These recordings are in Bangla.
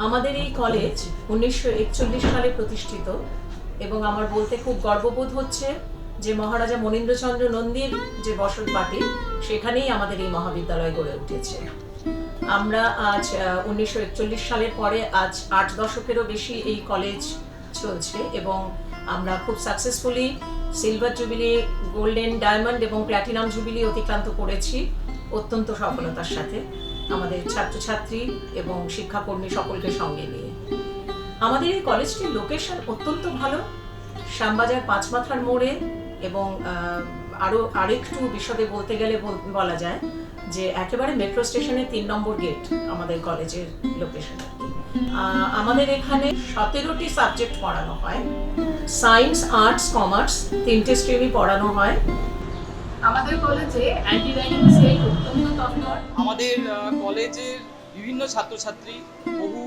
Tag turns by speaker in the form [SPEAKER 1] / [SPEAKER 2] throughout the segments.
[SPEAKER 1] আমাদের এই কলেজ 1941 সালে প্রতিষ্ঠিত এবং আমার বলতে খুব গর্ববোধ হচ্ছে যে মহারাজা মনীন্দ্রচন্দ্র নন্দীর যে বসত বাটি সেখানেই আমাদের এই মহাবিদ্যালয় গড়ে উঠেছে। আমরা আজ 1941 সালের পরে আজ 8 দশকেরও বেশি এই কলেজ চলছে এবং আমরা খুব successfully silver jubilee, golden, diamond এবং প্ল্যাটিনাম জুবিলি অতিক্রান্ত করেছি অত্যন্ত সফলতার সাথে আমাদের ছাত্রছাত্রী এবং শিক্ষাকর্মী সকলকে সঙ্গে নিয়ে। আমাদের এই কলেজটির লোকেশন অত্যন্ত ভালো, শ্যামবাজার পাঁচমাথার মোড়ে এবং আরেকটু বিশদে বলতে গেলে বলা যায় যে একেবারে মেট্রো স্টেশনের 3 নম্বর গেট আমাদের কলেজের লোকেশন। আমাদের এখানে 17টি সাবজেক্ট পড়ানো হয়, সায়েন্স, আর্টস, কমার্স 3টে স্ট্রিমই পড়ানো হয়।
[SPEAKER 2] আমাদের কলেজে অ্যান্টি র্যাগিং সেল অত্যন্ত তৎপর।
[SPEAKER 3] আমাদের কলেজের বিভিন্ন ছাত্রছাত্রী বহু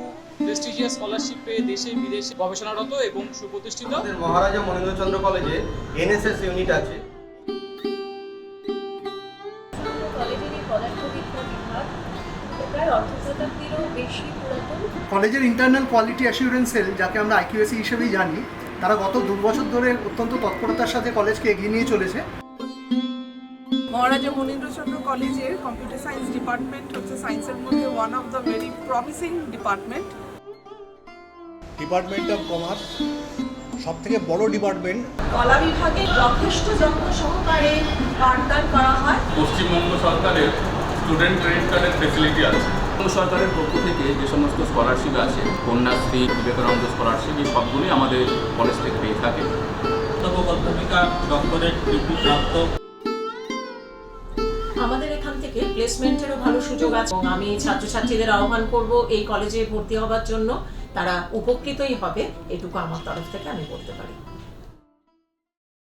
[SPEAKER 3] প্রেস্টিজিয়াস স্কলারশিপ পেয়ে দেশে বিদেশে গবেষণারত এবং সুপ্রতিষ্ঠিত।
[SPEAKER 4] আমাদের মহারাজা মনীন্দ্রচন্দ্র কলেজে এনএসএস ইউনিট আছে।
[SPEAKER 1] কলেজের এই পদার্থবিদ্যা বিভাগ প্রায় অর্ধশতাব্দীরও বেশি পুরাতন।
[SPEAKER 5] কলেজের ইন্টারনাল কোয়ালিটি অ্যাসিউরেন্স সেল, যাকে আমরা IQAC হিসেবেই জানি, তারা গত 2 বছর ধরে অত্যন্ত তৎপরতার সাথে কলেজকে এগিয়ে নিয়ে চলেছে।
[SPEAKER 6] মহারাজা মনীন্দ্রচন্দ্র কলেজের কম্পিউটার সায়েন্স ডিপার্টমেন্ট হচ্ছে সায়েন্সের মধ্যে one of the very promising department.
[SPEAKER 7] Department of commerce সবথেকে বড় ডিপার্টমেন্ট।
[SPEAKER 6] কলা বিভাগে যথেষ্ট যত্ন সহকারে পাঠদান করা হয়।
[SPEAKER 8] পশ্চিমবঙ্গ সরকারের স্টুডেন্ট ক্রেডিট কার্ডের ফেসিলিটি আছে। সরকারের পক্ষ থেকে যে সমস্ত স্কলারশিপ আছে, কন্যাশ্রী, বিবেকানন্দ স্কলারশিপ, এই সবগুলি আমাদের কলেজ থেকে পেয়ে থাকে।
[SPEAKER 9] অধ্যাপিকা ডক্টরেট ডিগ্রি প্রাপ্ত।
[SPEAKER 1] আমাদের এখান থেকে প্লেসমেন্টেরও ভালো সুযোগ আছে এবং আমি ছাত্রছাত্রীদের আহ্বান করব এই কলেজে ভর্তি হওয়ার জন্য। তারা উপকৃতই হবে, এটুকু আমার তরফ থেকে আমি বলতে পারি।